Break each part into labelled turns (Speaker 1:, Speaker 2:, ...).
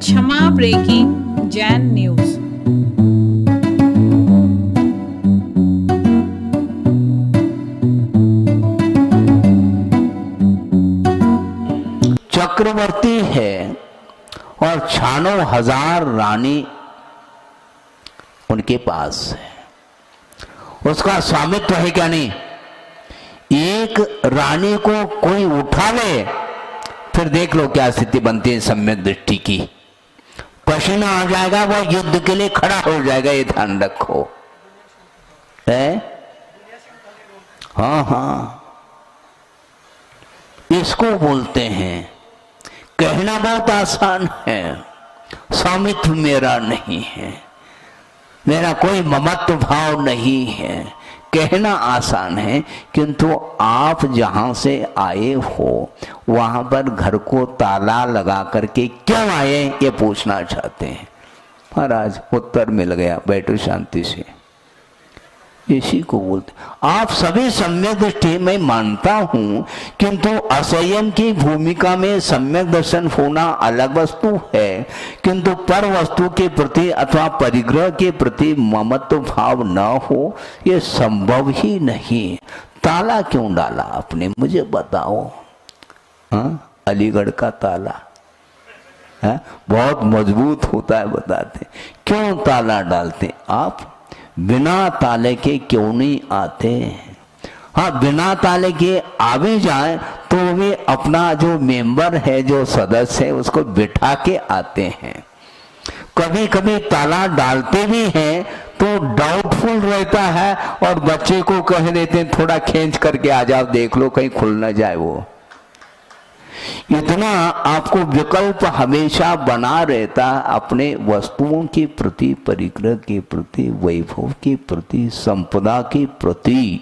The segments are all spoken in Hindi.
Speaker 1: क्षमा ब्रेकिंग जैन न्यूज।
Speaker 2: चक्रवर्ती है और 96,000 रानी उनके पास है। उसका स्वामित्व है क्या नहीं? एक रानी को कोई उठा ले, फिर देख लो क्या स्थिति बनती है सम्यक दृष्टि की। पसीना आ जाएगा, वो युद्ध के लिए खड़ा हो जाएगा, ये ध्यान रखो। है? हाँ हाँ, इसको बोलते हैं। कहना बहुत आसान है, स्वामित्व मेरा नहीं है, मेरा कोई ममत्व भाव नहीं है, कहना आसान है। किंतु आप जहां से आए हो वहां पर घर को ताला लगा करके क्यों आए, ये पूछना चाहते हैं। महाराज उत्तर मिल गया, बैठो शांति से। इसी को बोलते। आप सभी सम्यक दृष्टि में मानता हूं, किंतु असंयम की भूमिका में सम्यक दर्शन होना अलग वस्तु है, किंतु पर वस्तु के प्रति अथवा परिग्रह के प्रति ममत्व भाव न हो, यह संभव ही नहीं। ताला क्यों डाला आपने, मुझे बताओ। हाँ, अलीगढ़ का ताला है, बहुत मजबूत होता है, बताते क्यों ताला डालते आप? बिना ताले के क्यों नहीं आते? हाँ, बिना ताले के आवे जाए तो वे अपना जो मेंबर है, जो सदस्य है, उसको बिठा के आते हैं। कभी कभी ताला डालते भी हैं तो डाउटफुल रहता है और बच्चे को कह देते हैं थोड़ा खींच करके आ जाओ, देख लो कहीं खुल ना जाए वो। इतना आपको विकल्प हमेशा बना रहता अपने वस्तुओं के प्रति, परिग्रह के प्रति, वैभव के प्रति, संपदा के प्रति।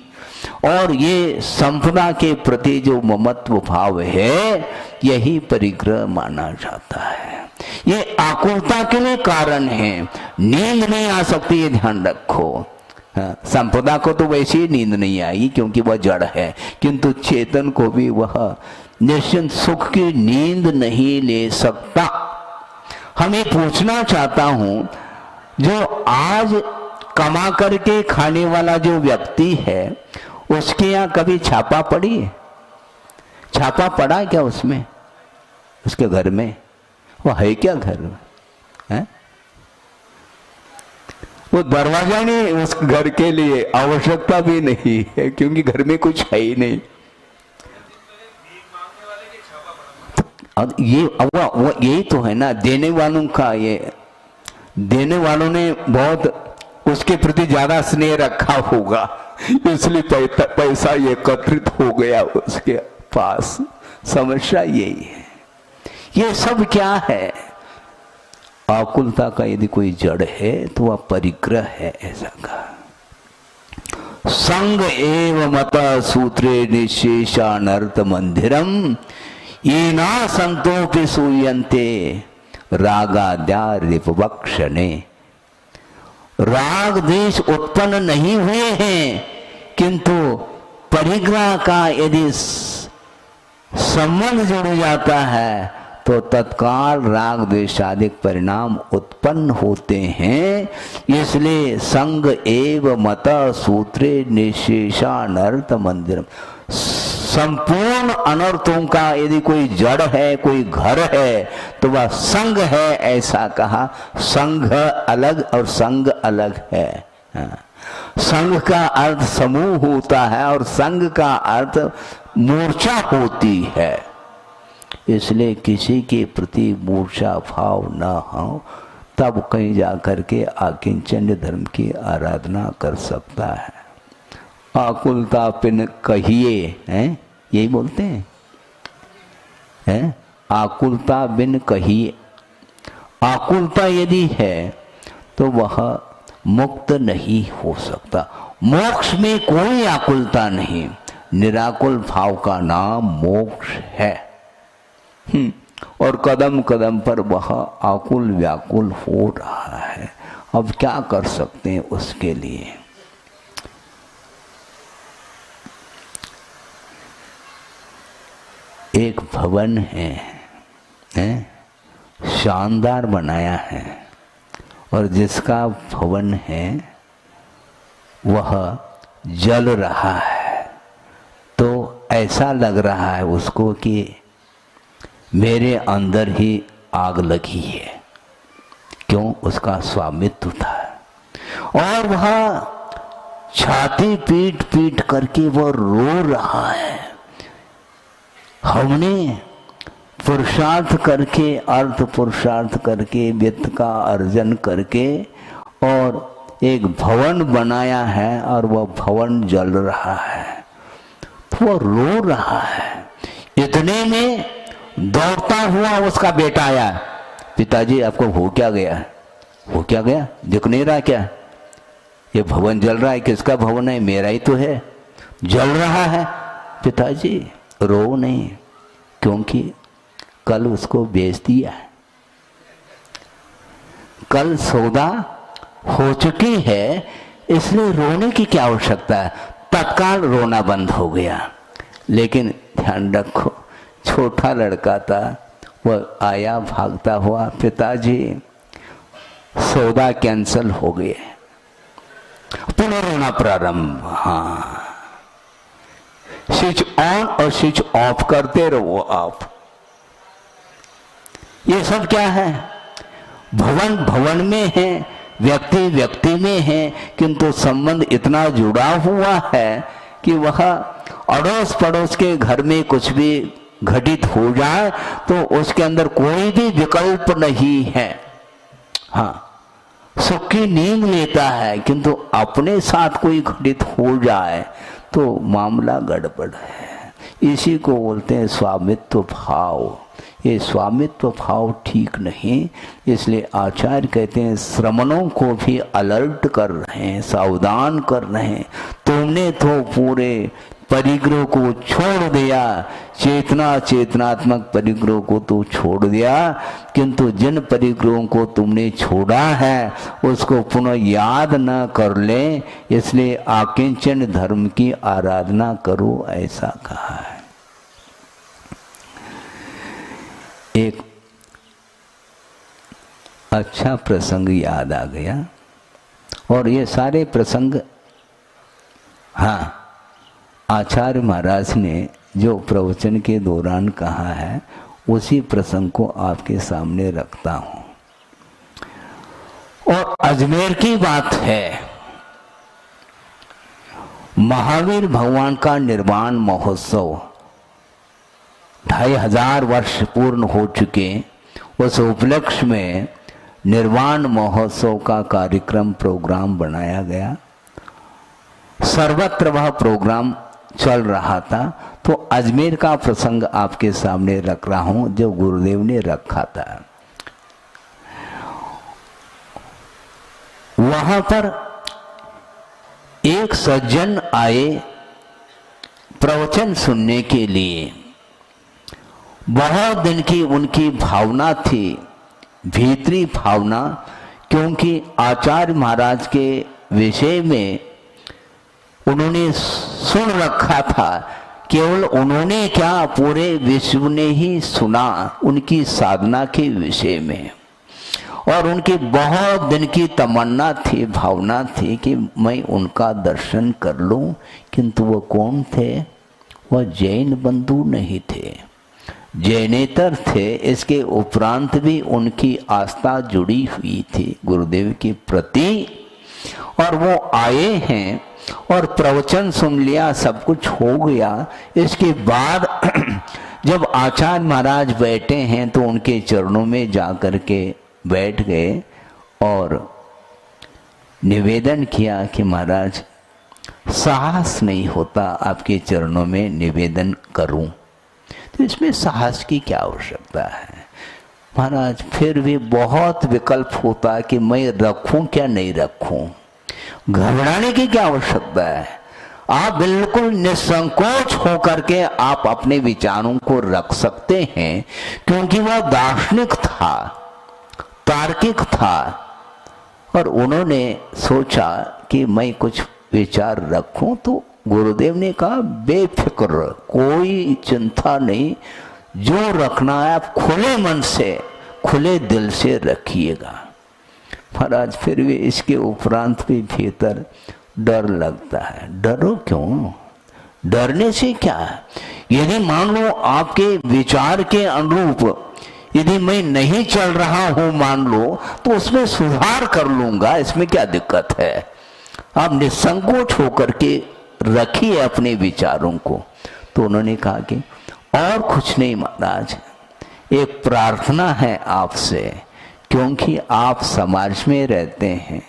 Speaker 2: और ये संपदा के प्रति जो ममत्व भाव है, यही परिग्रह माना जाता है। ये आकुलता के लिए कारण है। नींद नहीं आ सकती, ये ध्यान रखो। संपदा को तो वैसे ही नींद नहीं आएगी क्योंकि वह जड़ है, किंतु चेतन को भी वह निश्चिंत सुख की नींद नहीं ले सकता। हमें पूछना चाहता हूं, जो आज कमा करके खाने वाला जो व्यक्ति है, उसके यहाँ कभी छापा पड़ी है? छापा पड़ा क्या उसमें, उसके घर में? वो है क्या घर में? है? वो दरवाजा नहीं उस घर के लिए, आवश्यकता भी नहीं है क्योंकि घर में कुछ है ही नहीं। अब ये वो यही तो है ना, देने वालों का, ये देने वालों ने बहुत उसके प्रति ज्यादा स्नेह रखा होगा, इसलिए पैसा एकत्रित हो गया उसके पास। समस्या यही है। ये सब क्या है? आकुलता का यदि कोई जड़ है तो वह परिग्रह है, ऐसा कहा। संग एव मत सूत्रे निशेषानर्थ मंदिरम ये ना संतोपि सूयन्ते रागाद्या रिपवक्षणे। राग देश उत्पन्न नहीं हुए हैं, किंतु परिग्रह का यदि संबंध जुड़ जाता है तो तत्काल राग द्वेषादिक परिणाम उत्पन्न होते हैं। इसलिए संग एव मत सूत्रे निशेषानर्थ मंदिरम। संपूर्ण अनर्थों का यदि कोई जड़ है, कोई घर है, तो वह संग है, ऐसा कहा। संघ अलग और संग अलग है। संघ का अर्थ समूह होता है और संग का अर्थ मूर्छा होती है। इसलिए किसी के प्रति मूर्छा भाव न हो, तब कहीं जाकर के आकिंचन धर्म की आराधना कर सकता है। आकुलता पिन कहिए, हैं, यही बोलते हैं, आकुलता बिन कहिए। आकुलता यदि है तो वह मुक्त नहीं हो सकता। मोक्ष में कोई आकुलता नहीं, निराकुल भाव का नाम मोक्ष है। और कदम कदम पर वह आकुल व्याकुल हो रहा है। अब क्या कर सकते हैं उसके लिए? एक भवन है, शानदार बनाया है और जिसका भवन है वह जल रहा है, तो ऐसा लग रहा है उसको कि मेरे अंदर ही आग लगी है। क्यों? उसका स्वामित्व था और वह छाती पीट पीट करके वह रो रहा है। हमने पुरुषार्थ करके, अर्थ पुरुषार्थ करके, वित्त का अर्जन करके और एक भवन बनाया है और वह भवन जल रहा है, तो वह रो रहा है। इतने में दौड़ता हुआ उसका बेटा आया, पिताजी आपको हो क्या गया? हो क्या गया? दिख नहीं रहा क्या? ये भवन जल रहा है। किसका भवन है? मेरा ही तो है, जल रहा है। पिताजी रो नहीं, क्योंकि कल उसको बेच दिया, कल सौदा हो चुकी है, इसलिए रोने की क्या आवश्यकता है। तत्काल रोना बंद हो गया। लेकिन ध्यान रखो, छोटा लड़का था, वह आया भागता हुआ, पिताजी सौदा कैंसल हो गए। पुनः रोना प्रारंभ। हाँ, स्विच ऑन और स्विच ऑफ करते रहो आप। ये सब क्या है? भवन भवन में है, व्यक्ति व्यक्ति में है, किंतु संबंध इतना जुड़ा हुआ है कि वह अड़ोस पड़ोस के घर में कुछ भी घटित हो जाए तो उसके अंदर कोई भी विकल्प नहीं है। हाँ, सुख की नींद लेता है, किंतु अपने साथ कोई घटित हो जाए तो मामला गड़बड़ है। इसी को बोलते हैं स्वामित्व भाव। ये स्वामित्व भाव ठीक नहीं, इसलिए आचार्य कहते हैं श्रमणों को भी अलर्ट कर रहे हैं, सावधान कर रहे हैं। तुमने तो पूरे परिग्रह को छोड़ दिया, चेतना चेतनात्मक परिग्रह को तो छोड़ दिया, किंतु जिन परिग्रहों को तुमने छोड़ा है उसको पुनः याद न कर ले, इसलिए आकिंचन धर्म की आराधना करो, ऐसा कहा है। एक अच्छा प्रसंग याद आ गया, और ये सारे प्रसंग, हाँ, आचार्य महाराज ने जो प्रवचन के दौरान कहा है उसी प्रसंग को आपके सामने रखता हूं। और अजमेर की बात है, महावीर भगवान का निर्वाण महोत्सव 2500 वर्ष पूर्ण हो चुके, उस उपलक्ष्य में निर्वाण महोत्सव का कार्यक्रम प्रोग्राम बनाया गया। सर्वत्र वह प्रोग्राम चल रहा था, तो अजमेर का प्रसंग आपके सामने रख रहा हूं जो गुरुदेव ने रखा था। वहां पर एक सज्जन आए प्रवचन सुनने के लिए। बहुत दिन की उनकी भावना थी, भीतरी भावना, क्योंकि आचार्य महाराज के विषय में उन्होंने सुन रखा था। केवल उन्होंने क्या, पूरे विश्व ने ही सुना उनकी साधना के विषय में। और उनकी बहुत दिन की तमन्ना थी, भावना थी कि मैं उनका दर्शन कर लूं। किंतु वो कौन थे? वह जैन बंधु नहीं थे, जैनेतर थे। इसके उपरांत भी उनकी आस्था जुड़ी हुई थी गुरुदेव के प्रति। और वो आए हैं और प्रवचन सुन लिया, सब कुछ हो गया। इसके बाद जब आचार्य महाराज बैठे हैं तो उनके चरणों में जा कर के बैठ गए और निवेदन किया कि महाराज साहस नहीं होता आपके चरणों में निवेदन करूं। तो इसमें साहस की क्या आवश्यकता है महाराज? फिर भी बहुत विकल्प होता है कि मैं रखूं क्या नहीं रखूं। घबराने की क्या आवश्यकता है? आप बिल्कुल निसंकोच होकर के आप अपने विचारों को रख सकते हैं, क्योंकि वह दार्शनिक था, तार्किक था। और उन्होंने सोचा कि मैं कुछ विचार रखूं, तो गुरुदेव ने कहा बेफिक्र, कोई चिंता नहीं, जो रखना है आप खुले मन से खुले दिल से रखिएगा। महाराज फिर भी इसके उपरांत भी भीतर डर लगता है। डरो क्यों? डरने से क्या है? यदि मान लो आपके विचार के अनुरूप यदि मैं नहीं चल रहा हूं मान लो, तो उसमें सुधार कर लूंगा, इसमें क्या दिक्कत है? आप निसंकोच होकर के रखिए अपने विचारों को। तो उन्होंने कहा कि और कुछ नहीं महाराज, एक प्रार्थना है आपसे, क्योंकि आप समाज में रहते हैं,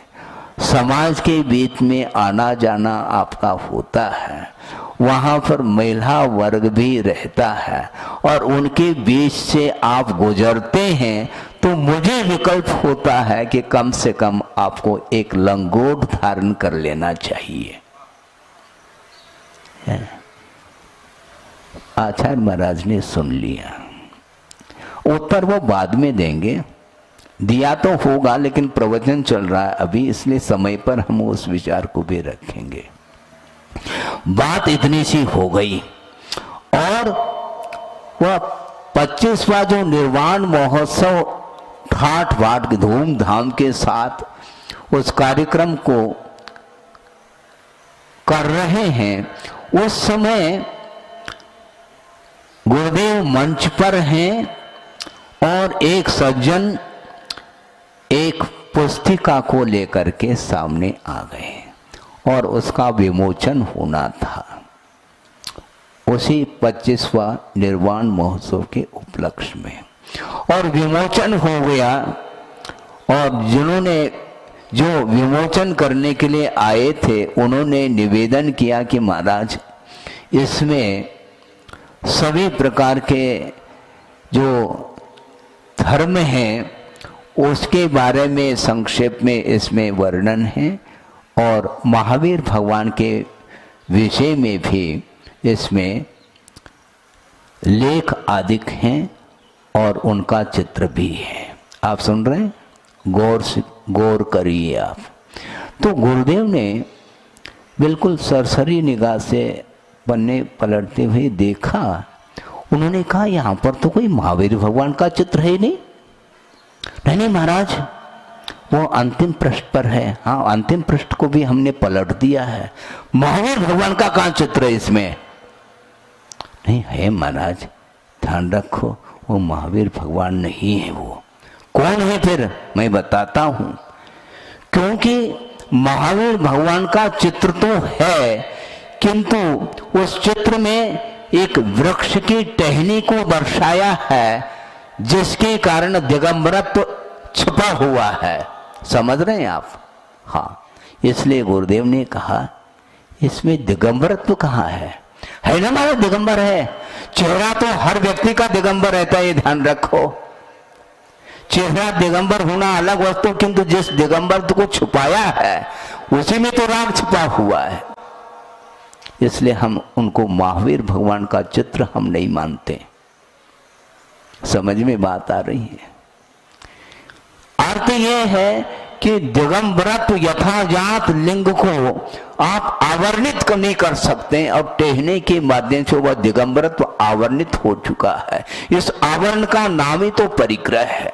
Speaker 2: समाज के बीच में आना जाना आपका होता है, वहाँ पर महिला वर्ग भी रहता है और उनके बीच से आप गुजरते हैं, तो मुझे विकल्प होता है कि कम से कम आपको एक लंगोट धारण कर लेना चाहिए। आचार्य महाराज ने सुन लिया। उत्तर वो बाद में देंगे, दिया तो होगा, लेकिन प्रवचन चल रहा है अभी, इसलिए समय पर हम उस विचार को भी रखेंगे। बात इतनी सी हो गई और वह 25वां जो निर्वाण महोत्सव ठाठ बाट धूमधाम के साथ उस कार्यक्रम को कर रहे हैं, उस समय गुरुदेव मंच पर हैं और एक सज्जन एक पुस्तिका को लेकर के सामने आ गए और उसका विमोचन होना था उसी 25वां निर्वाण महोत्सव के उपलक्ष्य में। और विमोचन हो गया और जिन्होंने जो विमोचन करने के लिए आए थे उन्होंने निवेदन किया कि महाराज इसमें सभी प्रकार के जो धर्म हैं उसके बारे में संक्षेप में इसमें वर्णन है और महावीर भगवान के विषय में भी इसमें लेख आदि हैं और उनका चित्र भी है। आप सुन रहे हैं? गौर करिए आप। तो गुरुदेव ने बिल्कुल सरसरी निगाह से पन्ने पलटते हुए देखा। उन्होंने कहा यहाँ पर तो कोई महावीर भगवान का चित्र है नहीं। नहीं महाराज, वो अंतिम पृष्ठ पर है। हाँ, अंतिम पृष्ठ को भी हमने पलट दिया है। महावीर भगवान का कहाँ चित्र है इसमें? नहीं है महाराज, ध्यान रखो, वो महावीर भगवान नहीं है। वो कौन है फिर? मैं बताता हूं। क्योंकि महावीर भगवान का चित्र तो है, किंतु उस चित्र में एक वृक्ष की टहनी को दर्शाया है जिसके कारण दिगंबरत्व छुपा हुआ है। समझ रहे हैं आप? हाँ, इसलिए गुरुदेव ने कहा इसमें दिगंबरत्व कहाँ है? है ना हमारा दिगंबर है। चेहरा तो हर व्यक्ति का दिगंबर रहता है, ये ध्यान रखो। चेहरा दिगंबर होना अलग वस्तु, किंतु जिस दिगंबर को छुपाया है उसी में तो राग छुपा हुआ है। इसलिए हम उनको महावीर भगवान का चित्र हम नहीं मानते। समझ में बात आ रही है? अर्थ यह है कि दिगंबरत्व यथाजात लिंग को आप आवरणित नहीं कर सकते और टहने के माध्यम से वह दिगंबरत्व आवरणित हो चुका है। इस आवरण का नाम ही तो परिग्रह है।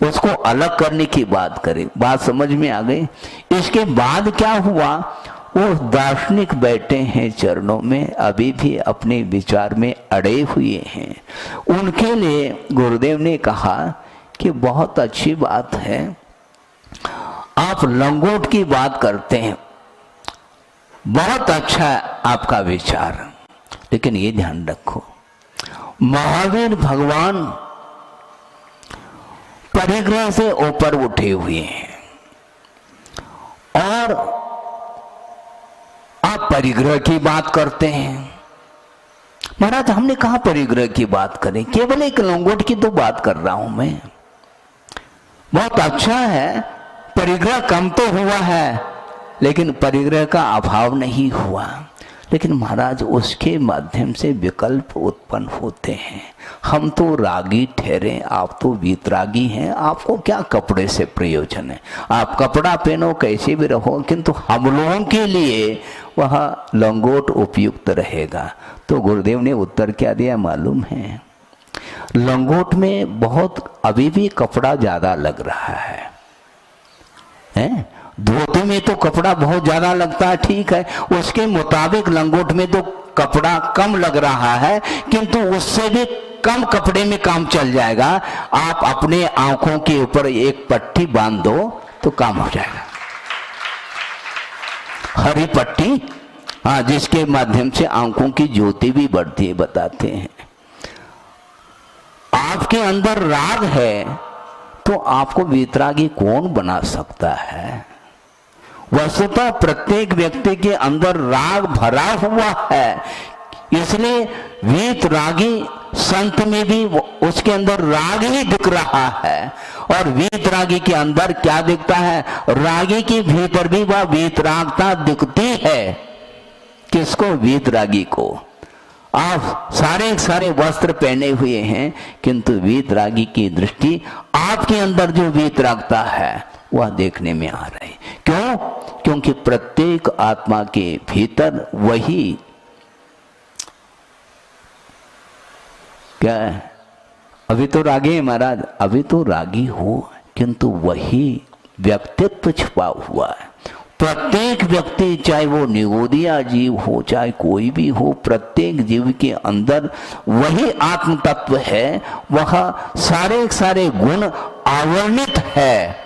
Speaker 2: उसको अलग करने की बात करें। बात समझ में आ गई? इसके बाद क्या हुआ? वो दार्शनिक बैठे हैं चरणों में, अभी भी अपने विचार में अड़े हुए हैं। उनके लिए गुरुदेव ने कहा कि बहुत अच्छी बात है, आप लंगोट की बात करते हैं, बहुत अच्छा है आपका विचार, लेकिन ये ध्यान रखो महावीर भगवान परिग्रह से ऊपर उठे हुए हैं और आप परिग्रह की बात करते हैं। महाराज हमने कहा परिग्रह की बात करें, केवल एक लंगोट की तो बात कर रहा हूं मैं। बहुत अच्छा है, परिग्रह कम तो हुआ है लेकिन परिग्रह का अभाव नहीं हुआ। लेकिन महाराज उसके माध्यम से विकल्प उत्पन्न होते हैं। हम तो रागी ठहरे, आप तो वीतरागी हैं, आपको क्या कपड़े से प्रयोजन है? आप कपड़ा पहनो, कैसे भी रहो, किंतु हम लोगों के लिए वह लंगोट उपयुक्त रहेगा। तो गुरुदेव ने उत्तर क्या दिया मालूम है? लंगोट में बहुत अभी भी कपड़ा ज्यादा लग रहा है, हैं? धोती में तो कपड़ा बहुत ज्यादा लगता है, ठीक है, उसके मुताबिक लंगोट में तो कपड़ा कम लग रहा है, किंतु उससे भी कम कपड़े में काम चल जाएगा। आप अपने आंखों के ऊपर एक पट्टी बांध दो तो काम हो जाएगा, हरी पट्टी, हाँ, जिसके माध्यम से आंखों की ज्योति भी बढ़ती है। बताते हैं आपके अंदर राग है तो आपको वीतरागी कौन बना सकता है? वस्तुतः प्रत्येक व्यक्ति के अंदर राग भरा हुआ है, इसलिए वीतरागी संत में भी उसके अंदर राग ही दिख रहा है। और वीतरागी के अंदर क्या दिखता है? रागी के भीतर भी वह वीतरागता दिखती है। किसको? वीतरागी को। आप सारे वस्त्र पहने हुए हैं, किंतु वीतरागी की दृष्टि आपके अंदर जो वीतरागता है वह देखने में आ रही। क्यों? क्योंकि प्रत्येक आत्मा के भीतर वही क्या है? अभी तो रागी है महाराज, अभी तो रागी हो, किंतु वही व्यक्तित्व छुपा हुआ है। प्रत्येक व्यक्ति, चाहे वो निगोदिया जीव हो चाहे कोई भी हो, प्रत्येक जीव के अंदर वही आत्म तत्व है। वह सारे गुण आवरणित है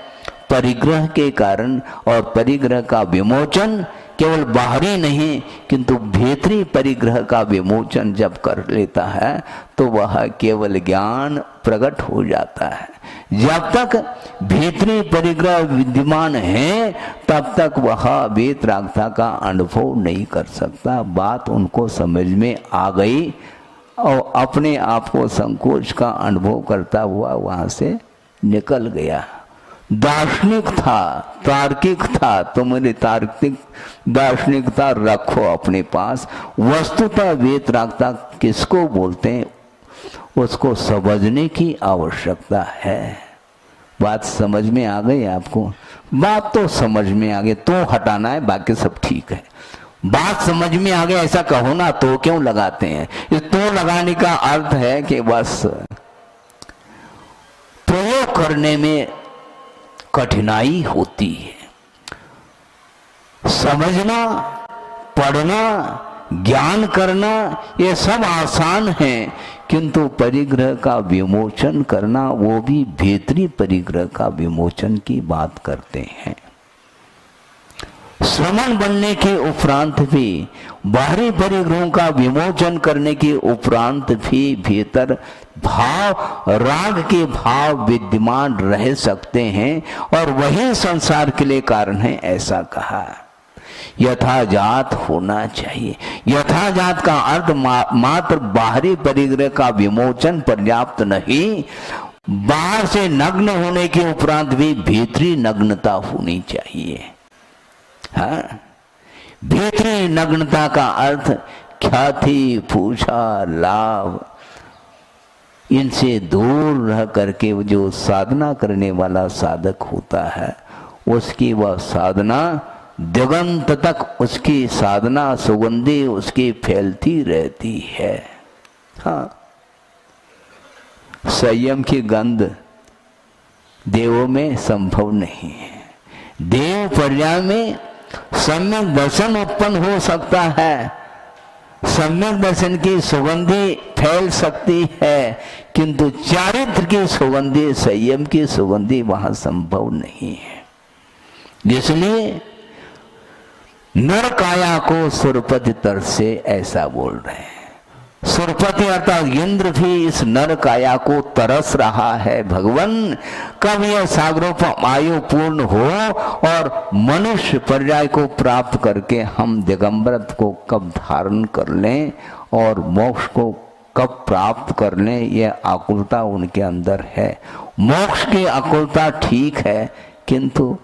Speaker 2: परिग्रह के कारण, और परिग्रह का विमोचन केवल बाहरी नहीं किंतु भीतरी परिग्रह का विमोचन जब कर लेता है तो वह केवल ज्ञान प्रकट हो जाता है। जब तक भीतरी परिग्रह विद्यमान है तब तक वह वीतरागता का अनुभव नहीं कर सकता। बात उनको समझ में आ गई और अपने आप को संकोच का अनुभव करता हुआ वहां से निकल गया। दार्शनिक था, तार्किक था, तो मेरी तार्किक दार्शनिकता रखो अपने पास। वस्तुतः वीतरागता किसको बोलते हैं उसको समझने की आवश्यकता है। बात समझ में आ गई आपको? बात तो समझ में आ गई, तो हटाना है, बाकी सब ठीक है। बात समझ में आ गई ऐसा कहो ना, तो क्यों लगाते हैं? इस तो लगाने का अर्थ है कि बस प्रयोग करने में कठिनाई होती है। समझना, पढ़ना, ज्ञान करना ये सब आसान है, किंतु परिग्रह का विमोचन करना, वो भी भीतरी परिग्रह का विमोचन की बात करते हैं। श्रमण बनने के उपरांत भी, बाहरी परिग्रहों का विमोचन करने के उपरांत भी भीतर भाव, राग के भाव विद्यमान रह सकते हैं, और वही संसार के लिए कारण है, ऐसा कहा। यथाजात होना चाहिए। यथाजात का अर्थ मात्र बाहरी परिग्रह का विमोचन पर्याप्त नहीं, बाहर से नग्न होने के उपरांत भी भीतरी नग्नता होनी चाहिए। हाँ, भीतरी नग्नता का अर्थ ख्याति, पूछा, लाभ, इनसे दूर रह करके जो साधना करने वाला साधक होता है उसकी वह साधना दिगंत तक, उसकी साधना सुगंधी उसकी फैलती रहती है। हाँ, संयम की गंध देवों में संभव नहीं है। देव पर्याय में सम्यक दर्शन उत्पन्न हो सकता है, सम्यक दर्शन की सुगंधी फैल सकती है, किंतु चारित्र की सुगंधी, संयम की सुगंधी वहां संभव नहीं है। इसलिए नर काया को सुरपति तर से ऐसा बोल रहे हैं। सुरपति अर्थात इंद्र भी इस नर काया को तरस रहा है। भगवान कब यह सागरोपम आयु पूर्ण हो और मनुष्य पर्याय को प्राप्त करके हम दिगंबरत को कब धारण कर लें और मोक्ष को कब प्राप्त कर लें, यह आकुलता उनके अंदर है। मोक्ष की आकुलता ठीक है, किंतु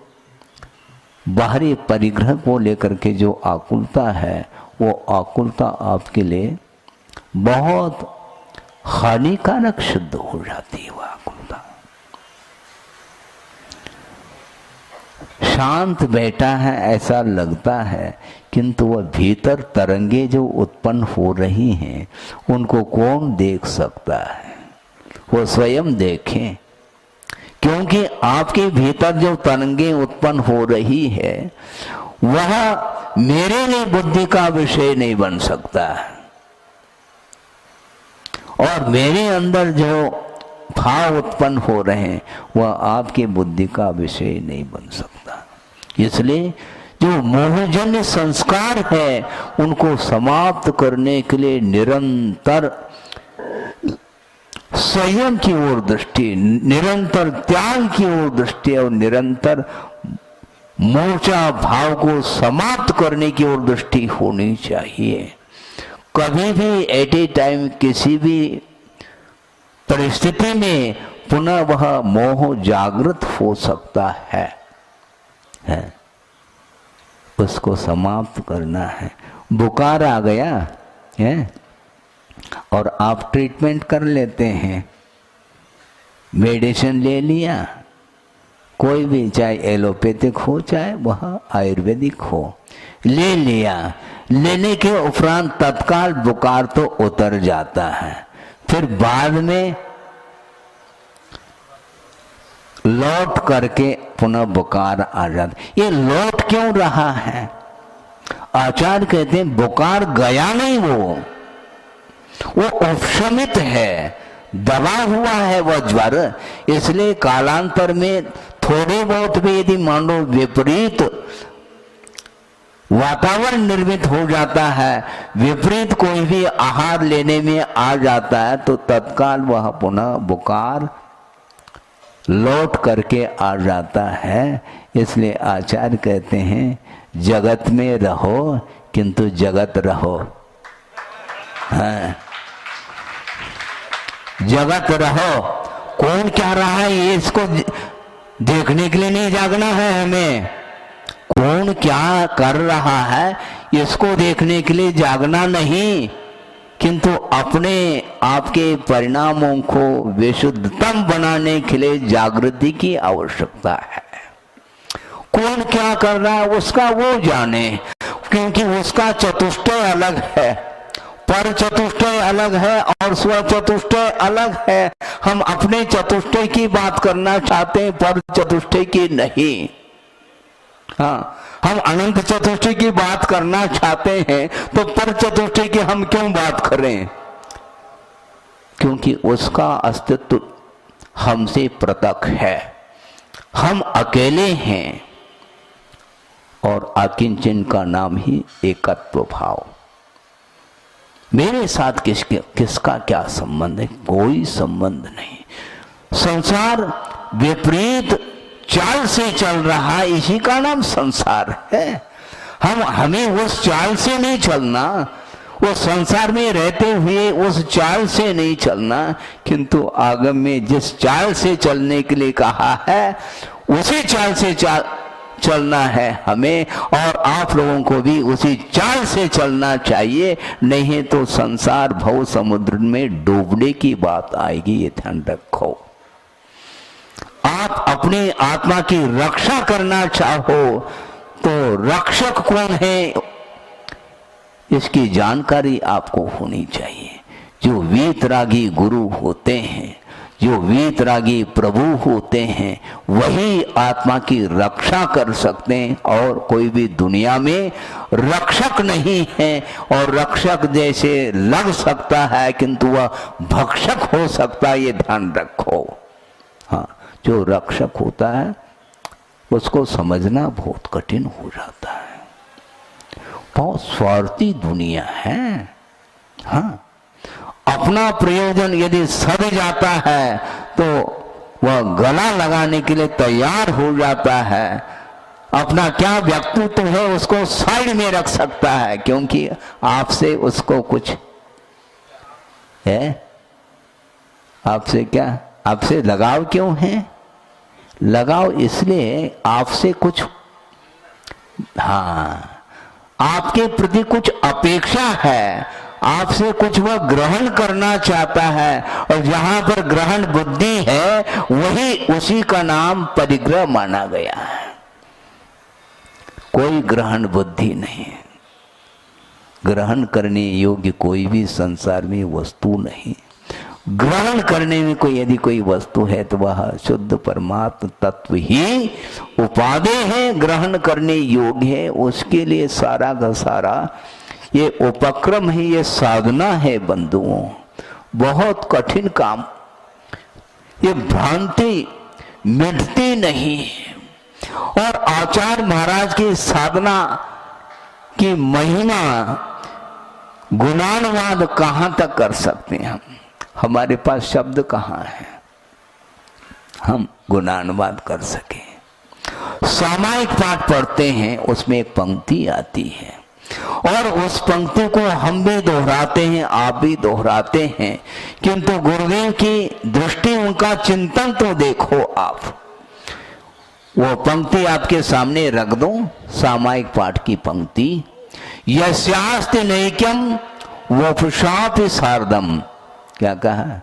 Speaker 2: बाहरी परिग्रह को लेकर के जो आकुलता है वो आकुलता आपके लिए बहुत हानिकारक सिद्ध हो जाती है। वह आकुलता शांत बैठा है ऐसा लगता है, किंतु वह भीतर तरंगे जो उत्पन्न हो रही हैं उनको कौन देख सकता है? वो स्वयं देखें, क्योंकि आपके भीतर जो तरंगे उत्पन्न हो रही है वह मेरे लिए बुद्धि का विषय नहीं बन सकता, और मेरे अंदर जो भाव उत्पन्न हो रहे हैं वह आपके बुद्धि का विषय नहीं बन सकता। इसलिए जो मोहजन्य संस्कार है उनको समाप्त करने के लिए निरंतर संयम की ओर दृष्टि, निरंतर त्याग की ओर दृष्टि और निरंतर मोर्चा भाव को समाप्त करने की ओर दृष्टि होनी चाहिए। कभी भी एट ए टाइम किसी भी परिस्थिति में पुनः वह मोह जागृत हो सकता है, उसको समाप्त करना है। बुखार आ गया है और आप ट्रीटमेंट कर लेते हैं, मेडिसिन ले लिया, कोई भी, चाहे एलोपैथिक हो चाहे वह आयुर्वेदिक हो, ले लिया, लेने के उपरांत तत्काल बुखार तो उतर जाता है, फिर बाद में लौट करके पुनः बुखार आ जाता। ये लौट क्यों रहा है? आचार्य कहते हैं बुखार गया नहीं, वो उपशमित है, दबा हुआ है वह ज्वर। इसलिए कालांतर में थोड़े बहुत भी यदि मान लो विपरीत वातावरण निर्मित हो जाता है, विपरीत कोई भी आहार लेने में आ जाता है, तो तत्काल वह पुनः बुखार लौट करके आ जाता है। इसलिए आचार्य कहते हैं जगत में रहो किंतु जगत रहो। हाँ, जगत रहो। कौन क्या रहा है ये इसको देखने के लिए नहीं जागना है हमें, कौन क्या कर रहा है इसको देखने के लिए जागना नहीं, किंतु अपने आपके परिणामों को विशुद्धतम बनाने के लिए जागृति की आवश्यकता है। कौन क्या कर रहा है उसका वो जाने, क्योंकि उसका चतुष्टय अलग है, पर चतुष्टय अलग है और स्व चतुष्टय अलग है। हम अपने चतुष्टय की बात करना चाहते हैं, पर चतुष्टय की नहीं। हाँ, हम अनंत चतुष्टय की बात करना चाहते हैं, तो पर चतुष्टय की हम क्यों बात करें? क्योंकि उसका अस्तित्व हमसे पृथक है, हम अकेले हैं, और अकिंचन का नाम ही एकत्व भाव। मेरे साथ किसका क्या संबंध है? कोई संबंध नहीं। संसार विपरीत चाल से चल रहा है, इसी का नाम संसार है। हमें उस चाल से नहीं चलना, वो संसार में रहते हुए उस चाल से नहीं चलना, किंतु आगम में जिस चाल से चलने के लिए कहा है उसी चाल से चलना है हमें, और आप लोगों को भी उसी चाल से चलना चाहिए, नहीं तो संसार भव समुद्र में डूबने की बात आएगी, ये ध्यान रखो। आप अपनी आत्मा की रक्षा करना चाहो तो रक्षक कौन है इसकी जानकारी आपको होनी चाहिए। जो वीतरागी गुरु होते हैं, जो वीतरागी प्रभु होते हैं, वही आत्मा की रक्षा कर सकते हैं, और कोई भी दुनिया में रक्षक नहीं है। और रक्षक जैसे लग सकता है किंतु वह भक्षक हो सकता है, ये ध्यान रखो। हाँ, जो रक्षक होता है उसको समझना बहुत कठिन हो जाता है, बहुत स्वार्थी दुनिया है। हाँ, अपना प्रयोजन यदि सध जाता है तो वह गला लगाने के लिए तैयार हो जाता है, अपना क्या व्यक्तित्व है उसको साइड में रख सकता है, क्योंकि आपसे उसको कुछ है। आपसे क्या, आपसे लगाव क्यों है? लगाव इसलिए आपसे कुछ, हाँ, आपके प्रति कुछ अपेक्षा है, आपसे कुछ वह ग्रहण करना चाहता है, और जहां पर ग्रहण बुद्धि है वही उसी का नाम परिग्रह माना गया है। कोई ग्रहण बुद्धि नहीं, ग्रहण करने योग्य कोई भी संसार में वस्तु नहीं। ग्रहण करने में कोई यदि कोई वस्तु है तो वह शुद्ध परमात्म तत्व ही उपादेय है, ग्रहण करने योग्य है। उसके लिए सारा का सारा ये उपक्रम है, ये साधना है बंधुओं, बहुत कठिन काम। ये भ्रांति मिटती नहीं है। और आचार्य महाराज की साधना की महिमा गुणानुवाद कहां तक कर सकते हैं हम? हमारे पास शब्द कहां है हम गुणानुवाद कर सके। सामायिक पाठ पढ़ते हैं, उसमें एक पंक्ति आती है और उस पंक्ति को हम भी दोहराते हैं, आप भी दोहराते हैं, किंतु गुरुदेव की दृष्टि, उनका चिंतन तो देखो आप। वो पंक्ति आपके सामने रख दो, सामायिक पाठ की पंक्ति। यस्यास्ति नैक्यम वपुषापि सार्धम, क्या कहा?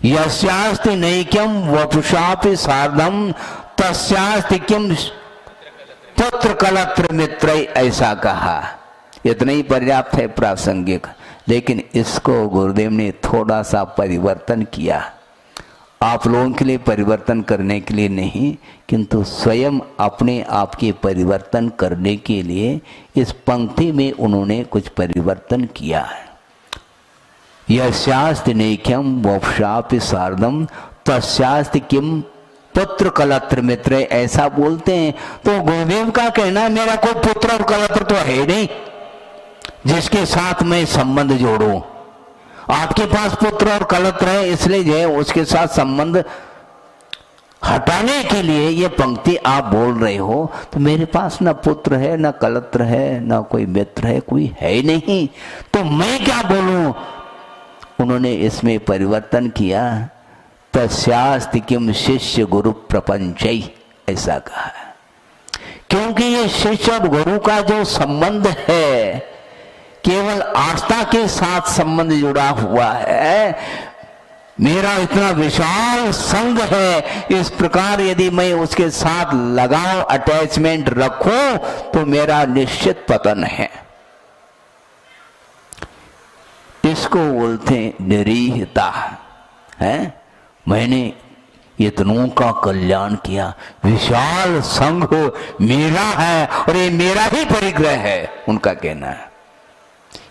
Speaker 2: यस्यास्ति नैक्यम वपुषापि सार्धम तस्यास्ति किम पुत्र कलत्र मित्र, ऐसा कहा। इतना ही पर्याप्त है प्रासंगिक, लेकिन इसको गुरुदेव ने थोड़ा सा परिवर्तन किया। आप लोगों के लिए परिवर्तन करने के लिए नहीं, किंतु स्वयं अपने आप के परिवर्तन करने के लिए इस पंक्ति में उन्होंने कुछ परिवर्तन किया है। यस्यास्ति नैक्यम वपुषापि सार्धम तस्यास्ति किम पुत्र कलत्र मित्र, ऐसा बोलते हैं। तो गुरुदेव का कहना, मेरा कोई पुत्र और कलत्र तो है नहीं जिसके साथ मैं संबंध जोड़ूं। आपके पास पुत्र और कलत्र है, इसलिए जो है उसके साथ संबंध हटाने के लिए ये पंक्ति आप बोल रहे हो। तो मेरे पास ना पुत्र है, ना कलत्र है, ना कोई मित्र है, कोई है नहीं, तो मैं क्या बोलूं? उन्होंने इसमें परिवर्तन किया। तस्यास्ति किम शिष्य गुरु प्रपंचै, ऐसा कहा। क्योंकि ये शिष्य और गुरु का जो संबंध है केवल आस्था के साथ संबंध जुड़ा हुआ है। मेरा इतना विशाल संग है, इस प्रकार यदि मैं उसके साथ लगाव, अटैचमेंट रखूं तो मेरा निश्चित पतन है। इसको बोलते निरीहता है। मैंने इतनों का कल्याण किया, विशाल संघ मेरा है और ये मेरा ही परिग्रह है, उनका कहना है।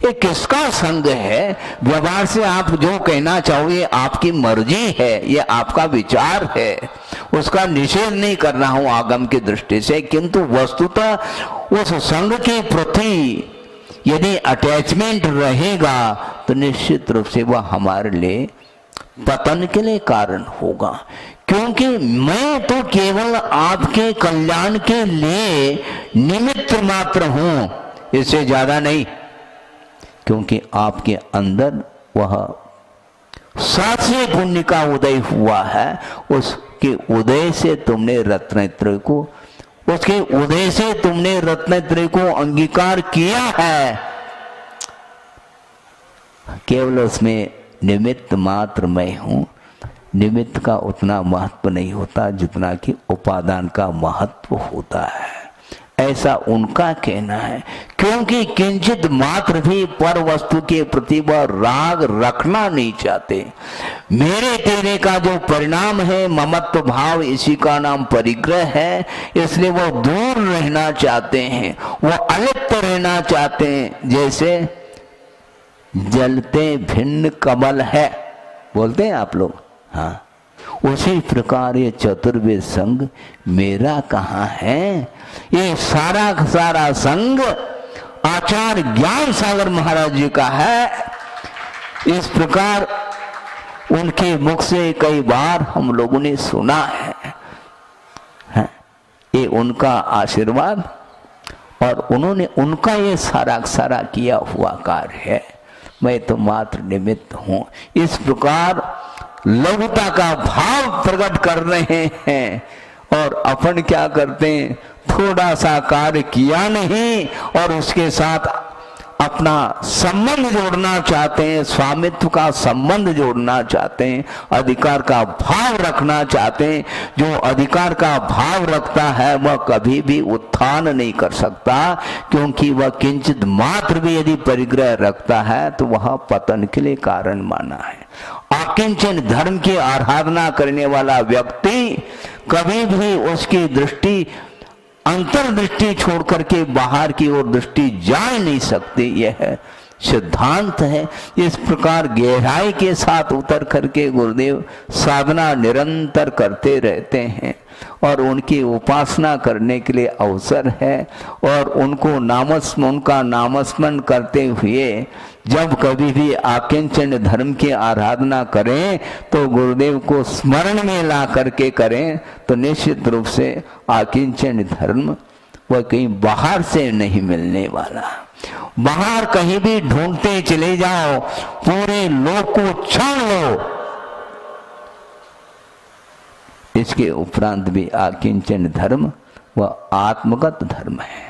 Speaker 2: ये किसका संग है? व्यवहार से आप जो कहना चाहो ये आपकी मर्जी है, ये आपका विचार है, उसका निषेध नहीं कर रहा हूं आगम की दृष्टि से, किंतु वस्तुतः उस संग के प्रति यदि अटैचमेंट रहेगा तो निश्चित रूप से वह हमारे लिए पतन के लिए कारण होगा। क्योंकि मैं तो केवल आपके कल्याण के लिए निमित्त मात्र हूं, इससे ज्यादा नहीं। क्योंकि आपके अंदर वह साक्षी पुण्य का उदय हुआ है, उसके उदय से तुमने रत्नत्रय को, उसके उदय से तुमने रत्नत्रय को अंगीकार किया है। केवल उसमें निमित्त मात्र मैं हूं। निमित्त का उतना महत्व नहीं होता जितना कि उपादान का महत्व होता है, ऐसा उनका कहना है। क्योंकि किंचित मात्र भी पर वस्तु के प्रति वह राग रखना नहीं चाहते। मेरे तेरे का जो परिणाम है ममत्व भाव, इसी का नाम परिग्रह है, इसलिए वो दूर रहना चाहते हैं, वो अलिप्त रहना चाहते हैं। जैसे जलते भिन्न कमल है, बोलते हैं आप लोग, हाँ, उसी प्रकार ये चतुर्वेद संग मेरा कहाँ है? ये सारा का सारा संग आचार्य ज्ञान सागर महाराज जी का है। इस प्रकार उनके मुख से कई बार हम लोगों ने सुना है। ये उनका आशीर्वाद और उन्होंने उनका ये सारा सारा किया हुआ कार्य है। मैं तो मात्र निमित्त हूं। इस प्रकार लघुता का भाव प्रकट कर रहे हैं और अपन क्या करते हैं, थोड़ा सा कार्य किया नहीं और उसके साथ अपना संबंध जोड़ना चाहते हैं, स्वामित्व का संबंध जोड़ना चाहते हैं, अधिकार का भाव रखना चाहते हैं। जो अधिकार का भाव रखता है वह कभी भी उत्थान नहीं कर सकता, क्योंकि वह किंचित मात्र भी यदि परिग्रह रखता है तो वह पतन के लिए कारण माना है। आकिंचन धर्म की आराधना करने वाला व्यक्ति कभी भी उसकी दृष्टि अंतर्दृष्टि छोड़ करके बाहर की ओर दृष्टि जा नहीं सकती। यह सिद्धांत है। इस प्रकार गहराई के साथ उतर करके गुरुदेव साधना निरंतर करते रहते हैं और उनकी उपासना करने के लिए अवसर है। और उनको उनका नामस्मरण करते हुए जब कभी भी आकिंचन धर्म की आराधना करें तो गुरुदेव को स्मरण में ला करके करें तो निश्चित रूप से आकिंचन धर्म वह कहीं बाहर से नहीं मिलने वाला। बाहर कहीं भी ढूंढते चले जाओ, पूरे लोक को छान लो, इसके उपरांत भी आकिंचन धर्म वह आत्मगत धर्म है।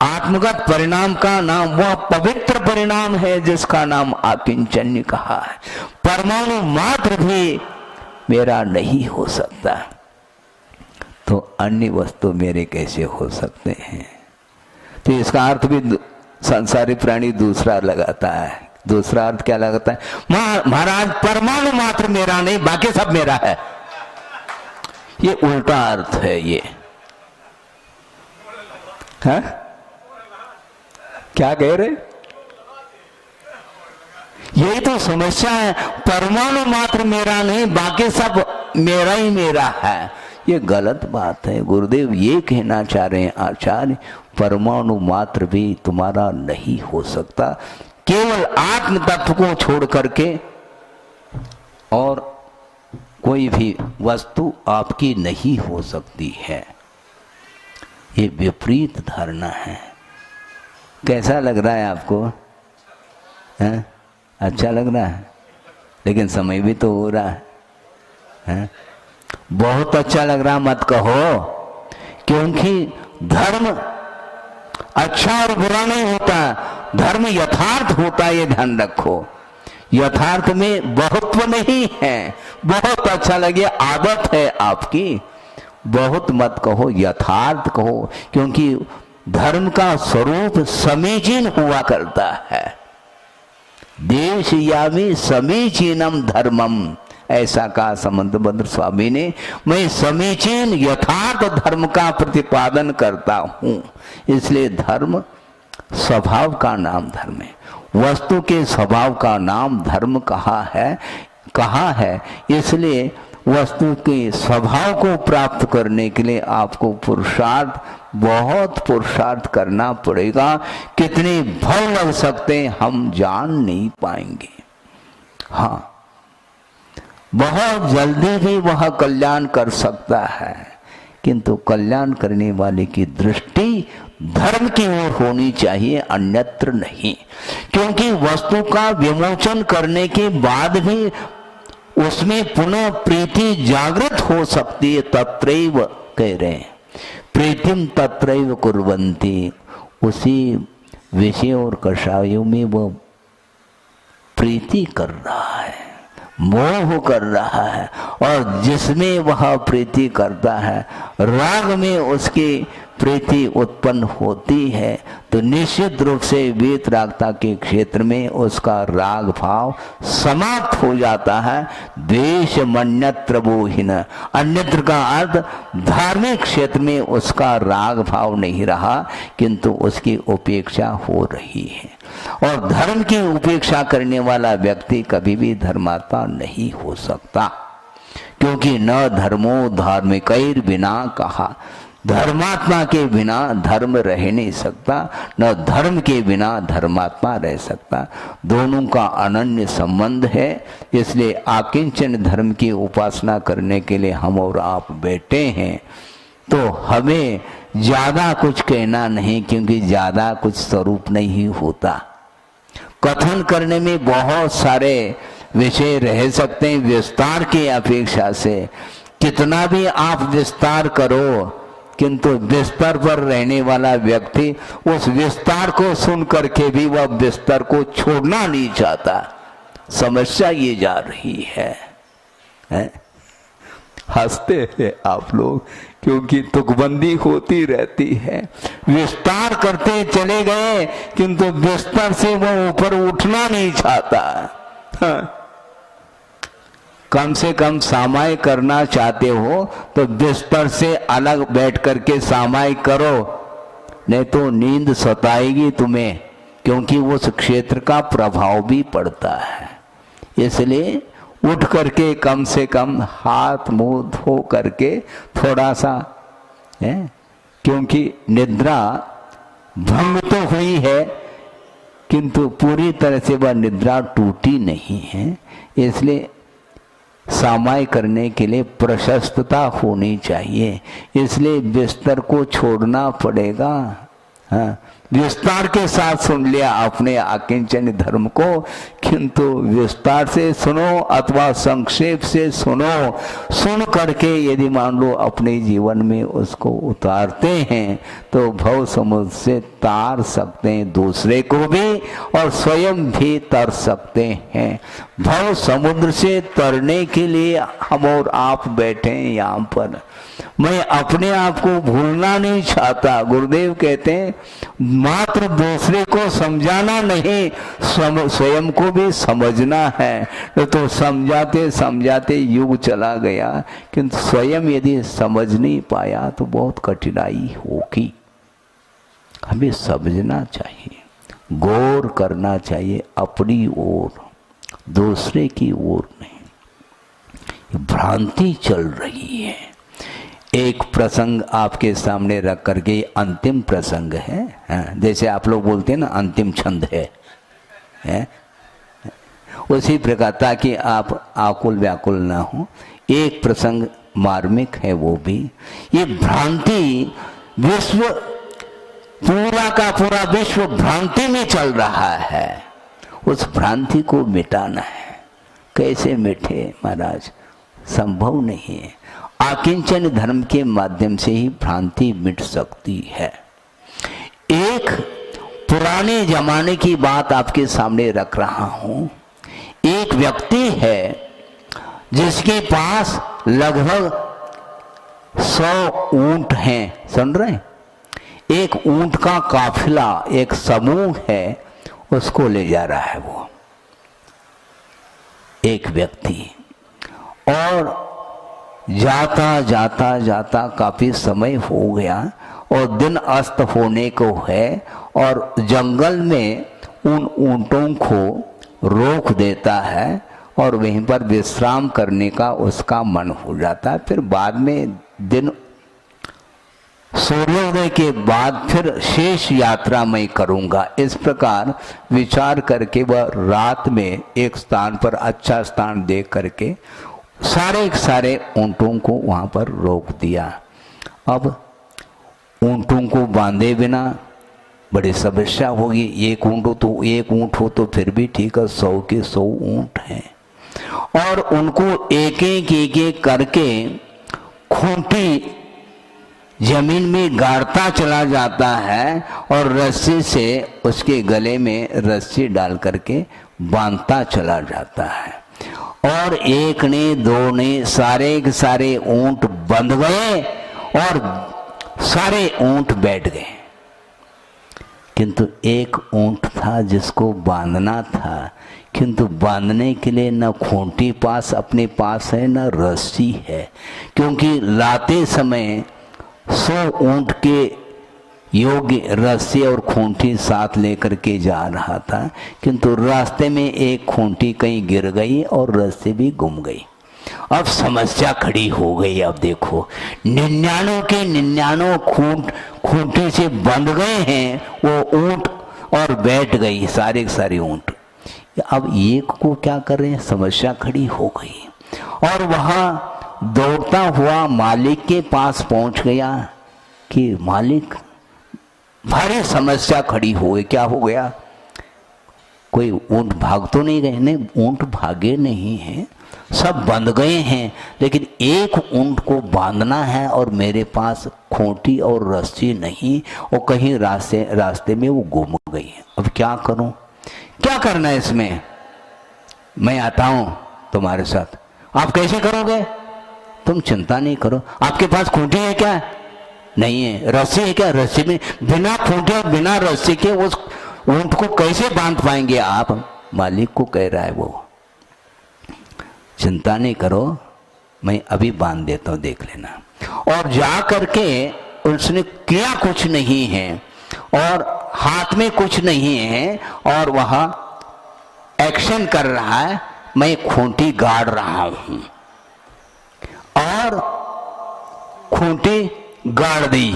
Speaker 2: आत्मगत परिणाम का नाम वह पवित्र परिणाम है जिसका नाम आकिंचन्य कहा है। परमाणु मात्र भी मेरा नहीं हो सकता तो अन्य वस्तु मेरे कैसे हो सकते हैं। तो इसका अर्थ भी संसारी प्राणी दूसरा लगाता है। दूसरा अर्थ क्या लगाता है? महाराज परमाणु मात्र मेरा नहीं, बाकी सब मेरा है। ये उल्टा अर्थ है। ये है? क्या कह रहे? यही तो समस्या है। परमाणु मात्र मेरा नहीं, बाकी सब मेरा ही मेरा है। ये गलत बात है। गुरुदेव ये कहना चाह रहे हैं आचार्य, परमाणु मात्र भी तुम्हारा नहीं हो सकता। केवल आत्म तत्व को छोड़ करके और कोई भी वस्तु आपकी नहीं हो सकती है। ये विपरीत धारणा है। कैसा लग रहा है आपको? है? अच्छा लग रहा है, लेकिन समय भी तो हो रहा है? बहुत अच्छा लग रहा मत कहो, क्योंकि धर्म अच्छा और बुरा नहीं होता, धर्म यथार्थ होता है। ये ध्यान रखो, यथार्थ में बहुत्व नहीं है। बहुत अच्छा लगे, आदत है आपकी, बहुत मत कहो, यथार्थ कहो, क्योंकि धर्म का स्वरूप समीचीन हुआ करता है। देश यामी समीचीनम धर्मम, ऐसा कहा समंतभद्र स्वामी ने। मैं समीचीन यथार्थ धर्म का प्रतिपादन करता हूं। इसलिए धर्म स्वभाव का नाम धर्म है, वस्तु के स्वभाव का नाम धर्म कहा है। इसलिए वस्तु के स्वभाव को प्राप्त करने के लिए आपको बहुत पुरुषार्थ करना पड़ेगा। कितने भव लग सकते हैं हम जान नहीं पाएंगे। हाँ, बहुत जल्दी भी वह कल्याण कर सकता है, किंतु कल्याण करने वाले की दृष्टि धर्म की ओर होनी चाहिए, अन्यत्र नहीं। क्योंकि वस्तु का विमोचन करने के बाद भी उसमें पुनः प्रीति जागृत हो सकती है। तत्रैव कह रहे हैं, प्रीतिम तत्रैव कुर्वन्ति, उसी विषय और कषायों में वह प्रीति कर रहा है, मोह कर रहा है। और जिसमें वह प्रीति करता है, राग में उसकी प्रीति उत्पन्न होती है, तो निश्चित रूप से वीतरागता के क्षेत्र में उसका राग भाव समाप्त हो जाता है। द्वेष मन्यत्र मोहिन, अन्यत्र का अर्थ धार्मिक क्षेत्र में उसका राग भाव नहीं रहा, किंतु उसकी उपेक्षा हो रही है। और धर्म की उपेक्षा करने वाला व्यक्ति कभी भी धर्मात्मा नहीं हो सकता, क्योंकि न धर्मो धार्मिकैर बिना कहा, धर्मात्मा के बिना धर्म रह नहीं सकता, न धर्म के बिना धर्मात्मा रह सकता। दोनों का अनन्य संबंध है। इसलिए आकिंचन धर्म की उपासना करने के लिए हम और आप बैठे हैं, तो हमें ज्यादा कुछ कहना नहीं, क्योंकि ज्यादा कुछ स्वरूप नहीं होता। कथन करने में बहुत सारे विषय रह सकते हैं विस्तार की अपेक्षा से। कितना भी आप विस्तार करो, किंतु बिस्तर पर रहने वाला व्यक्ति उस विस्तार को सुन करके भी वह बिस्तर को छोड़ना नहीं चाहता। समस्या ये जा रही है? हंसते हैं आप लोग, क्योंकि तुकबंदी होती रहती है। विस्तार करते चले गए, किंतु बिस्तर से वो ऊपर उठना नहीं चाहता। हाँ, कम से कम सामायिक करना चाहते हो तो बिस्तर से अलग बैठ करके सामायिक करो, नहीं तो नींद सताएगी तुम्हें, क्योंकि उस क्षेत्र का प्रभाव भी पड़ता है। इसलिए उठ करके कम से कम हाथ मुंह धो करके थोड़ा सा है, क्योंकि निद्रा भंग तो हुई है किंतु पूरी तरह से वह निद्रा टूटी नहीं है। इसलिए सामायिक करने के लिए प्रशस्तता होनी चाहिए, इसलिए बिस्तर को छोड़ना पड़ेगा। हाँ, विस्तार के साथ सुन लिया आपने आकिंचन धर्म को, किंतु विस्तार से सुनो अथवा संक्षेप से सुनो, सुन करके यदि मान लो अपने जीवन में उसको उतारते हैं तो भव समुद्र से तार सकते हैं दूसरे को भी और स्वयं भी तर सकते हैं। भव समुद्र से तरने के लिए हम और आप बैठे हैं यहाँ पर। मैं अपने आप को भूलना नहीं चाहता। गुरुदेव कहते हैं मात्र दूसरे को समझाना नहीं, स्वयं को भी समझना है। तो समझाते समझाते युग चला गया, किंतु स्वयं यदि समझ नहीं पाया तो बहुत कठिनाई होगी। हमें समझना चाहिए, गौर करना चाहिए अपनी ओर, दूसरे की ओर नहीं। भ्रांति चल रही है। एक प्रसंग आपके सामने रख करके, अंतिम प्रसंग है, जैसे आप लोग बोलते हैं ना अंतिम छंद है? उसी प्रकार, ताकि आप आकुल व्याकुल ना हो। एक प्रसंग मार्मिक है वो भी। ये भ्रांति, विश्व पूरा का पूरा विश्व भ्रांति में चल रहा है। उस भ्रांति को मिटाना है। कैसे मिटे महाराज? संभव नहीं है। आकिंचन धर्म के माध्यम से ही भ्रांति मिट सकती है। एक पुराने जमाने की बात आपके सामने रख रहा हूं। एक व्यक्ति है जिसके पास लगभग 100 ऊंट हैं। सुन रहे हैं? एक ऊंट का काफिला, एक समूह है, उसको ले जा रहा है वो एक व्यक्ति। और जाता जाता जाता काफी समय हो गया और दिन अस्त होने को है, और जंगल में उन ऊंटों को रोक देता है और वहीं पर विश्राम करने का उसका मन हो जाता है। फिर बाद में दिन सूर्योदय के बाद फिर शेष यात्रा मैं करूंगा, इस प्रकार विचार करके वह रात में एक स्थान पर, अच्छा स्थान देख करके सारे ऊंटों को वहां पर रोक दिया। अब ऊंटों को बांधे बिना बड़ी समस्या होगी। एक ऊंट हो तो फिर भी ठीक है, 100 के 100 ऊंट हैं, और उनको एक एक करके खूंटी जमीन में गाड़ता चला जाता है और रस्सी से उसके गले में रस्सी डाल करके बांधता चला जाता है। और एक ने, दो ने, सारे के सारे ऊंट बंध गए और सारे ऊंट बैठ गए। किंतु एक ऊंट था जिसको बांधना था, किंतु बांधने के लिए न खूंटी पास अपने पास है न रस्सी है, क्योंकि लाते समय 100 ऊंट के योग्य रस्सी और खूंटी साथ लेकर के जा रहा था, किंतु रास्ते में एक खूंटी कहीं गिर गई और रस्सी भी गुम गई। अब समस्या खड़ी हो गई। अब देखो 99 के 99 खूंटी से बंध गए हैं वो ऊंट और बैठ गई सारे के सारे ऊंट। अब एक को क्या कर रहे हैं? समस्या खड़ी हो गई और वहां दौड़ता हुआ मालिक के पास पहुंच गया कि मालिक, भारी समस्या खड़ी हो गई। क्या हो गया? कोई ऊंट भाग तो नहीं गए? नहीं, ऊंट भागे नहीं हैं, सब बंध गए हैं, लेकिन एक ऊंट को बांधना है और मेरे पास खूंटी और रस्सी नहीं, और कहीं रास्ते में वो गुम गई। अब क्या करूं? क्या करना है इसमें? मैं आता हूं तुम्हारे साथ। आप कैसे करोगे? तुम चिंता नहीं करो। आपके पास खूंटी है क्या? नहीं है। रस्सी है क्या? रस्सी में बिना खूंटे और बिना रस्सी के उस ऊंट को कैसे बांध पाएंगे आप? मालिक को कह रहा है वो। चिंता नहीं करो, मैं अभी बांध देता हूँ, देख लेना। और जा करके उसने किया कुछ नहीं है और हाथ में कुछ नहीं है और वह एक्शन कर रहा है, मैं खूंटी गाड़ रहा हूं, और खूंटी गाड़ दी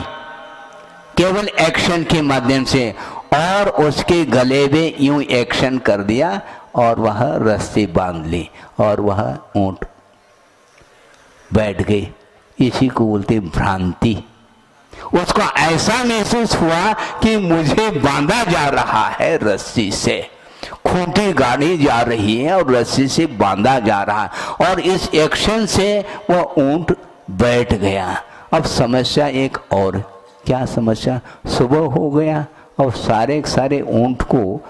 Speaker 2: केवल एक्शन के माध्यम से, और उसके गले में यूं एक्शन कर दिया और वह रस्सी बांध ली और वह ऊंट बैठ गई। इसी को बोलते भ्रांति। उसको ऐसा महसूस हुआ कि मुझे बांधा जा रहा है रस्सी से, खूंटी गाड़ी जा रही है और रस्सी से बांधा जा रहा है, और इस एक्शन से वह ऊंट बैठ गया। अब समस्या एक और, क्या समस्या? सुबह हो गया और सारे ऊंट को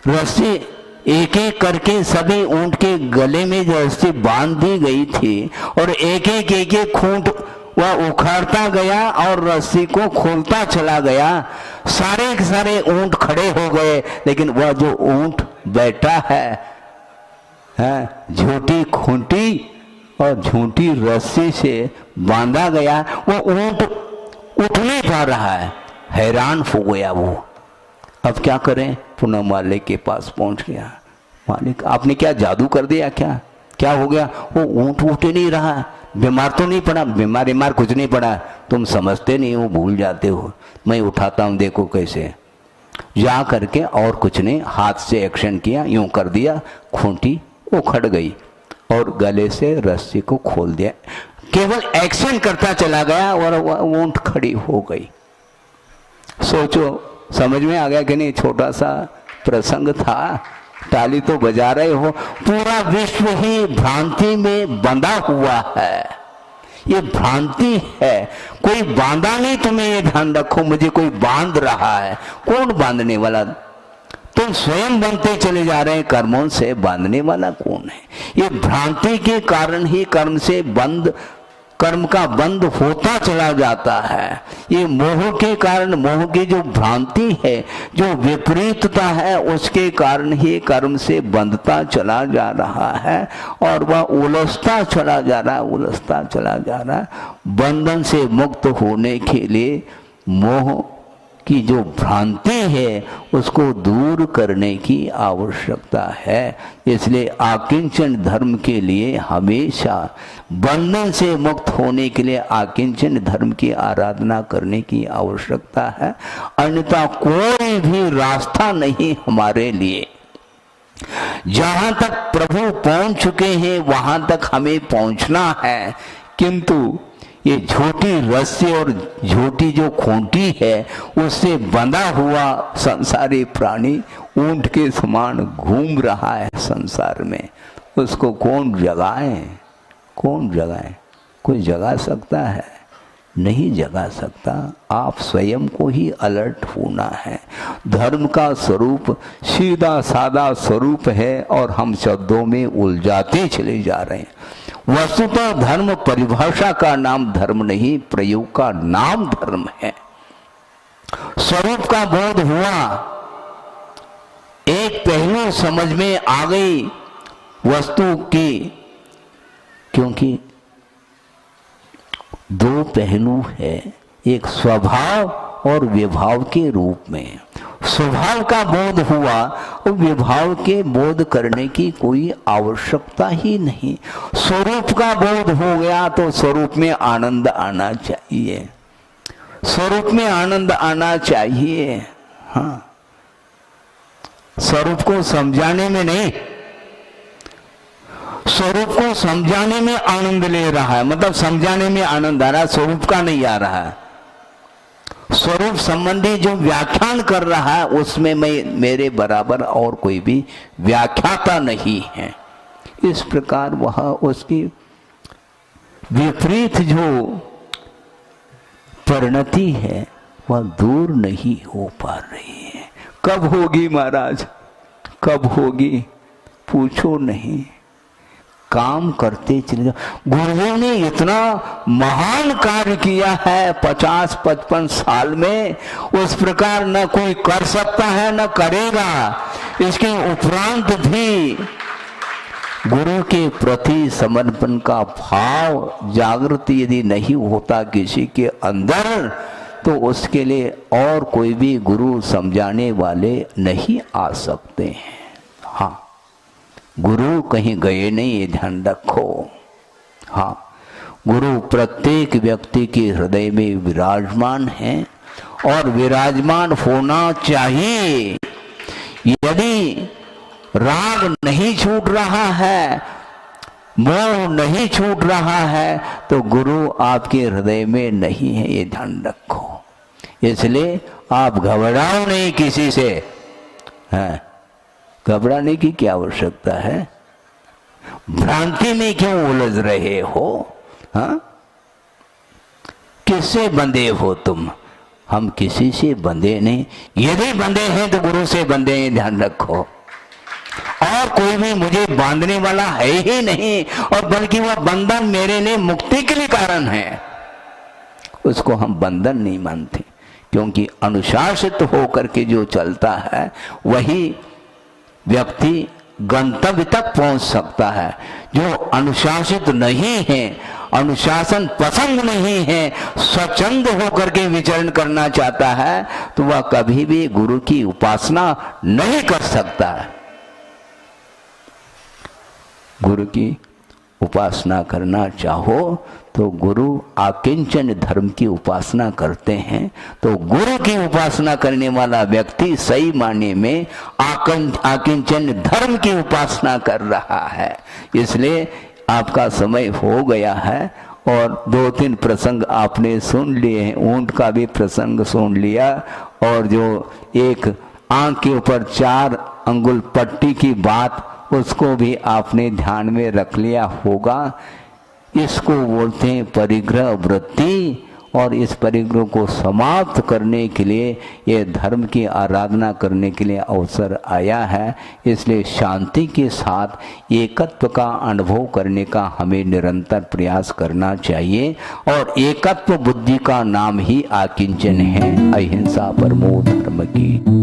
Speaker 2: रस्सी एक एक करके सभी ऊंट के गले में जो रस्सी बांध दी गई थी, और एक एक खूंट वह उखाड़ता गया और रस्सी को खोलता चला गया। सारे ऊंट खड़े हो गए, लेकिन वह जो ऊंट बैठा है झूठी खूंटी और झूठी रस्सी से बांधा गया, वो ऊंट उठ नहीं पा रहा है। हैरान हो गया वो। अब क्या करें? पुनः मालिक के पास पहुंच गया। मालिक, आपने क्या जादू कर दिया? क्या हो गया? वो ऊंट उठ नहीं रहा। बीमार तो नहीं पड़ा? बीमार कुछ नहीं पड़ा, तुम समझते नहीं हो, भूल जाते हो। मैं उठाता हूं, देखो कैसे। जा करके और कुछ नहीं, हाथ से एक्शन किया, यूं कर दिया, खूंटी उखड़ गई और गले से रस्सी को खोल दिया। केवल एक्शन करता चला गया और ऊंट खड़ी हो गई। सोचो, समझ में आ गया कि नहीं? छोटा सा प्रसंग था, ताली तो बजा रहे हो। पूरा विश्व ही भ्रांति में बंधा हुआ है। ये भ्रांति है, कोई बांधा नहीं। तुम्हें ये ध्यान रखो, मुझे कोई बांध रहा है। कौन बांधने वाला? तुम स्वयं बनते चले जा रहे हैं कर्मों से, बांधने वाला कौन है? ये भ्रांति के कारण ही कर्म का बंद होता चला जाता है। ये मोह के कारण, मोह की जो भ्रांति है, जो विपरीतता है, उसके कारण ही कर्म से बंधता चला जा रहा है और वह उलझता चला जा रहा है। बंधन से मुक्त होने के लिए मोह की जो भ्रांति है उसको दूर करने की आवश्यकता है। इसलिए आकिंचन धर्म के लिए हमेशा बंधन से मुक्त होने के लिए आकिंचन धर्म की आराधना करने की आवश्यकता है। अन्यथा कोई भी रास्ता नहीं हमारे लिए। जहां तक प्रभु पहुंच चुके हैं वहां तक हमें पहुंचना है, किंतु ये झूठी रस्सी और झूठी जो खूंटी है उससे बंधा हुआ संसारी प्राणी ऊंट के समान घूम रहा है संसार में। उसको कौन जगाए? कोई जगा सकता है? नहीं जगा सकता। आप स्वयं को ही अलर्ट होना है। धर्म का स्वरूप सीधा सादा स्वरूप है और हम शब्दों में उलझाते चले जा रहे हैं। वस्तुतः धर्म परिभाषा का नाम धर्म नहीं, प्रयोग का नाम धर्म है। स्वरूप का बोध हुआ, एक पहलू समझ में आ गई वस्तु की, क्योंकि दो पहलू है, एक स्वभाव और विभाव के रूप में। स्वभाव का बोध हुआ और विभाव के बोध करने की कोई आवश्यकता ही नहीं। स्वरूप का बोध हो गया तो स्वरूप में आनंद आना चाहिए। स्वरूप में आनंद आना चाहिए। हाँ, स्वरूप को समझाने में नहीं, स्वरूप को समझाने में आनंद ले रहा है, मतलब समझाने में आनंद आ रहा है, स्वरूप का नहीं आ रहा है। स्वरूप संबंधी जो व्याख्यान कर रहा है उसमें मेरे बराबर और कोई भी व्याख्याता नहीं है। इस प्रकार वह उसकी विपरीत जो परिणति है वह दूर नहीं हो पा रही है। कब होगी महाराज? कब होगी? पूछो नहीं, काम करते चले जाओ। गुरुदेव ने इतना महान कार्य किया है 50-55 साल में, उस प्रकार न कोई कर सकता है न करेगा। इसके उपरांत भी गुरु के प्रति समर्पण का भाव जागृत यदि नहीं होता किसी के अंदर, तो उसके लिए और कोई भी गुरु समझाने वाले नहीं आ सकते हैं। हाँ, गुरु कहीं गए नहीं, ये ध्यान रखो। हाँ, गुरु प्रत्येक व्यक्ति के हृदय में विराजमान है और विराजमान होना चाहिए। यदि राग नहीं छूट रहा है, मोह नहीं छूट रहा है, तो गुरु आपके हृदय में नहीं है, ये ध्यान रखो। इसलिए आप घबराओ नहीं किसी से। हैं, घबराने की क्या आवश्यकता है? भ्रांति में क्यों उलझ रहे हो? हाँ, किससे बंधे हो तुम? हम किसी से बंधे नहीं। यदि बंधे हैं तो गुरु से बंधे हैं, ध्यान रखो। और कोई भी मुझे बांधने वाला है ही नहीं, और बल्कि वह बंधन मेरे लिए मुक्ति के लिए कारण है, उसको हम बंधन नहीं मानते। क्योंकि अनुशासित होकर के जो चलता है वही व्यक्ति गंतव्य तक पहुंच सकता है। जो अनुशासित नहीं है, अनुशासन पसंद नहीं है, स्वच्छंद होकर के विचरण करना चाहता है, तो वह कभी भी गुरु की उपासना नहीं कर सकता है। गुरु की उपासना करना चाहो तो गुरु आकिंचन धर्म की उपासना करते हैं। तो गुरु की उपासना करने वाला व्यक्ति सही मायने में आकिंचन धर्म की उपासना कर रहा है। इसलिए आपका समय हो गया है और 2-3 प्रसंग आपने सुन लिए हैं। ऊंट का भी प्रसंग सुन लिया, और जो एक आंख के ऊपर 4 अंगुल पट्टी की बात, उसको भी आपने ध्यान में रख लिया होगा। इसको बोलते हैं परिग्रह वृत्ति, और इस परिग्रह को समाप्त करने के लिए, ये धर्म की आराधना करने के लिए अवसर आया है। इसलिए शांति के साथ एकत्व का अनुभव करने का हमें निरंतर प्रयास करना चाहिए। और एकत्व बुद्धि का नाम ही आकिंचन है। अहिंसा परमो धर्म की।